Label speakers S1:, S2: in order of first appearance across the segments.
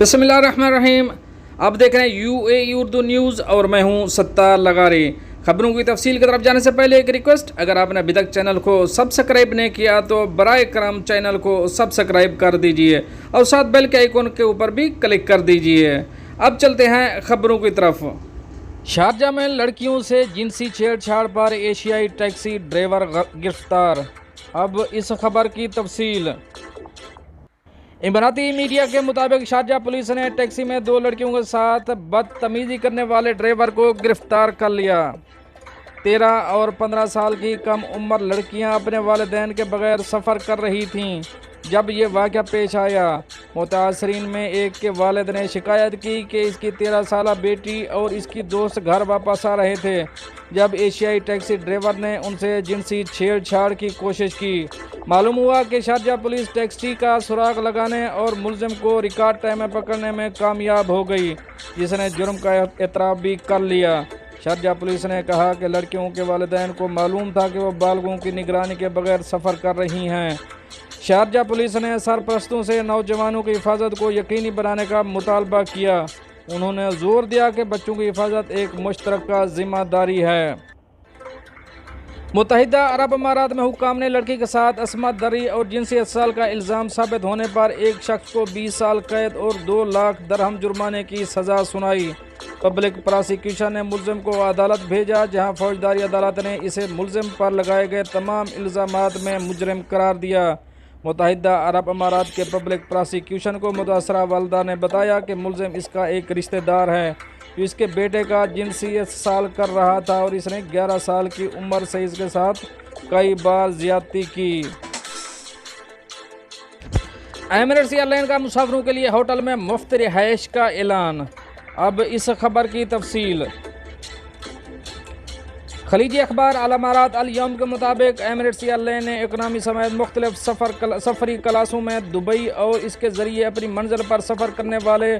S1: बिस्मिल्लाहिर्रहमानिर्रहीम। आप देख रहे हैं UAE उर्दू न्यूज़ और मैं हूं सत्तार लगारी। खबरों की तफसील की तरफ जाने से पहले एक रिक्वेस्ट, अगर आपने अभी तक चैनल को सब्सक्राइब नहीं किया तो बराए करम चैनल को सब्सक्राइब कर दीजिए और साथ बेल के आइकन के ऊपर भी क्लिक कर दीजिए। अब चलते हैं खबरों की तरफ। शारजा में लड़कियों से जिनसी छेड़छाड़ पर एशियाई टैक्सी ड्राइवर गिरफ्तार। अब इस खबर की तफसील। इमराती मीडिया के मुताबिक शारजा पुलिस ने टैक्सी में 2 लड़कियों के साथ बदतमीजी करने वाले ड्राइवर को गिरफ्तार कर लिया। 13 और 15 साल की कम उम्र लड़कियां अपने वालिदैन के बगैर सफ़र कर रही थीं जब ये वाक़या पेश आया। मुतासरीन में एक के वालिद ने शिकायत की कि इसकी 13 साला बेटी और इसकी दोस्त घर वापस आ रहे थे जब एशियाई टैक्सी ड्राइवर ने उनसे जिनसी छेड़छाड़ की कोशिश की। मालूम हुआ कि शारजा पुलिस टैक्सी का सुराग लगाने और मुलजिम को रिकॉर्ड टाइम में पकड़ने में कामयाब हो गई, जिसने जुर्म का एतराफ़ भी कर लिया। शारजा पुलिस ने कहा कि लड़कियों के वालिदैन को मालूम था कि वो बालगों की निगरानी के बगैर सफ़र कर रही हैं। शारजा पुलिस ने सरपरस्तों से नौजवानों की हिफाजत को यकीनी बनाने का मुतालबा किया। उन्होंने जोर दिया कि बच्चों की हिफाजत एक मुश्तरका जिम्मेदारी है। मुत्तहिदा अरब अमारात में हुक्काम ने लड़की के साथ असमत दरी और जिनसी इत्साल का इल्ज़ाम साबित होने पर एक शख्स को 20 साल कैद और 2 लाख दरहम जुर्माने की सज़ा सुनाई। पब्लिक प्रोसिक्यूशन ने मुलजिम को अदालत भेजा, जहां फौजदारी अदालत ने इसे मुलजिम पर लगाए गए तमाम इल्ज़ामात में मुजरिम करार दिया। मुत्तहिदा अरब अमारात के पब्लिक प्रोसिक्यूशन को मुतासरा वालदा ने बताया कि मुलजिम इसका एक रिश्तेदार है जो इसके बेटे का जिनसी इत्साल कर रहा था और इसने 11 साल की उम्र से इसके साथ कई बार ज़्यादती की। एमिरेट्स एयरलाइन का मुसाफिरों के लिए होटल में मुफ्त रिहाइश का ऐलान। अब इस खबर की तफसील। खलीजी अखबार अल अमारात अल यौम के मुताबिक एमिरेट्स एयरलाइन ने इकनॉमी समेत मुख्तलिफ सफ़री क्लासों में दुबई और इसके ज़रिए अपनी मंजिल पर सफ़र करने वाले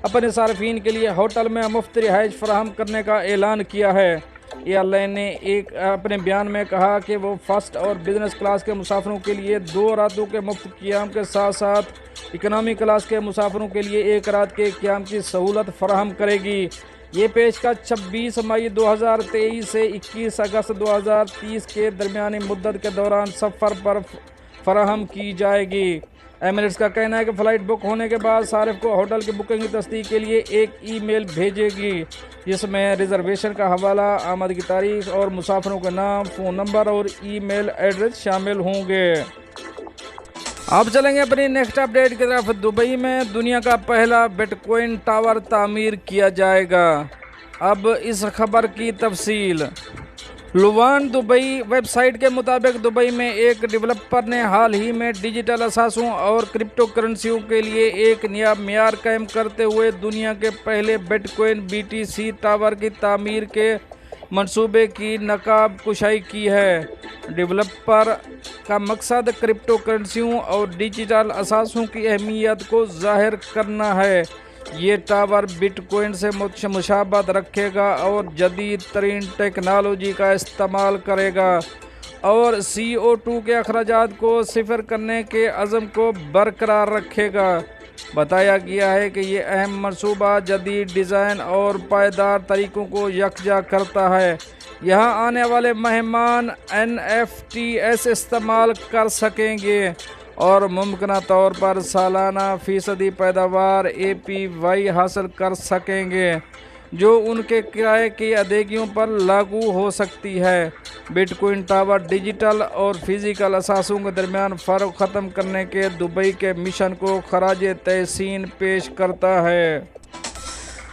S1: अपने सार्फिन के लिए होटल में मुफ्त रिहाइश फराहम करने का ऐलान किया है। एयरलाइन ने अपने बयान में कहा कि वो फर्स्ट और बिजनेस क्लास के मुसाफिरों के लिए 2 रातों के मुफ्त क़ियाम के साथ साथ इकनॉमी क्लास के मुसाफिरों के लिए 1 रात के क़ियाम की सहूलत फराहम करेगी। ये पेशकश 26 मई 2023 से 21 अगस्त 2030 के दरमियानी मुद्दत के दौरान सफ़र पर फराहम की जाएगी। एमिरेट्स का कहना है कि फ़्लाइट बुक होने के बाद सारिफ को होटल की बुकिंग की तस्दीक के लिए एक ईमेल भेजेगी, जिसमें रिजर्वेशन का हवाला, आमद की तारीख और मुसाफिरों के नाम, फ़ोन नंबर और ईमेल एड्रेस शामिल होंगे। अब चलेंगे अपनी नेक्स्ट अपडेट की तरफ। दुबई में दुनिया का पहला बिटकॉइन टावर तामीर किया जाएगा। अब इस खबर की तफसील। लुवान दुबई वेबसाइट के मुताबिक दुबई में एक डेवलपर ने हाल ही में डिजिटल असासों और क्रिप्टो करेंसियों के लिए एक नया मेयार कायम करते हुए दुनिया के पहले बिटकॉइन BTC टावर की तामीर के मंसूबे की नकाब कुशाई की है। डेवलपर का मकसद क्रिप्टो करेंसियों और डिजिटल असासों की अहमियत को जाहिर करना है। ये टावर बिटकॉइन से मुशाबहत रखेगा और जदीद तरीन टेक्नोलॉजी का इस्तेमाल करेगा और CO2 के अखराजात को सिफर करने के अज़म को बरकरार रखेगा। बताया गया है कि ये अहम मंसूबा जदीद डिज़ाइन और पायदार तरीक़ों को यकजा करता है। यहाँ आने वाले मेहमान NFTs इस्तेमाल कर सकेंगे और मुमकिन तौर पर सालाना फ़ीसदी पैदावार APY हासिल कर सकेंगे, जो उनके किराए की अदायगियों पर लागू हो सकती है। बिटकॉइन टावर डिजिटल और फिज़िकल असासों के दरमियान फ़र्क ख़त्म करने के दुबई के मिशन को खराज तहसीन पेश करता है।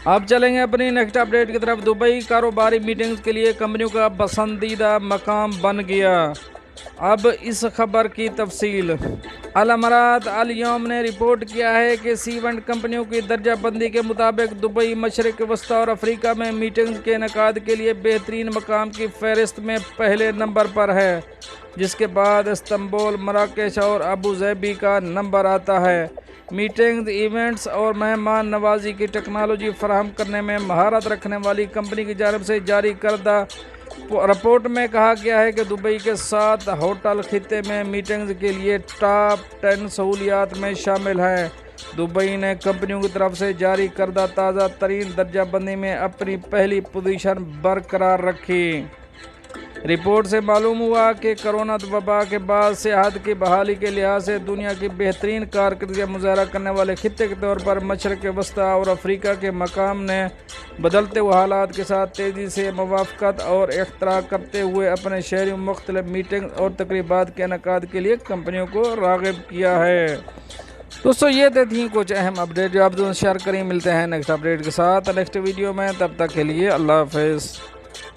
S1: अब चलेंगे अपनी नेक्स्ट अपडेट की तरफ। दुबई कारोबारी मीटिंग्स के लिए कंपनियों का पसंदीदा मकाम बन गया। अब इस खबर की तफसील। अल अमारात अल यौम ने रिपोर्ट किया है कि C1 कंपनियों की दर्जा बंदी के मुताबिक दुबई मशरिक वस्ता और अफ्रीका में मीटिंग्स के इनेकाद के लिए बेहतरीन मकाम की फहरिस्त में पहले नंबर पर है, जिसके बाद इस्तांबुल, मराकेश और अबू धाबी का नंबर आता है। मीटिंग्स, इवेंट्स और मेहमान नवाजी की टेक्नोलॉजी फराहम करने में महारत रखने वाली कंपनी की जानिब से जारी करदा रिपोर्ट में कहा गया है कि दुबई के 7 होटल खित्ते में मीटिंग्स के लिए टॉप 10 सहूलियात में शामिल हैं। दुबई ने कंपनियों की तरफ से जारी करदा ताज़ा तरीन दर्जा बंदी में अपनी पहली पोजीशन बरकरार रखी। रिपोर्ट से मालूम हुआ कि कोरोना वबा के बाद सेहत की बहाली के लिहाज से दुनिया की बेहतरीन कारकर्दगी का मुजाहरा करने वाले खित्ते के तौर पर मशरक़ वस्ती और अफ्रीका के मकाम ने बदलते हुए हालात के साथ तेज़ी से मुवाफ़क़त और इख्तरा करते हुए अपने शहरी मुख्तलिफ मीटिंग और तकरीबात के इनेकाद के लिए कंपनियों को राग़िब किया है। दोस्तों ये थी कुछ अहम अपडेट जो आप दोनों शेयर करें। मिलते हैं नेक्स्ट अपडेट के साथ नेक्स्ट वीडियो में, तब तक के लिए अल्लाह हाफ़िज़।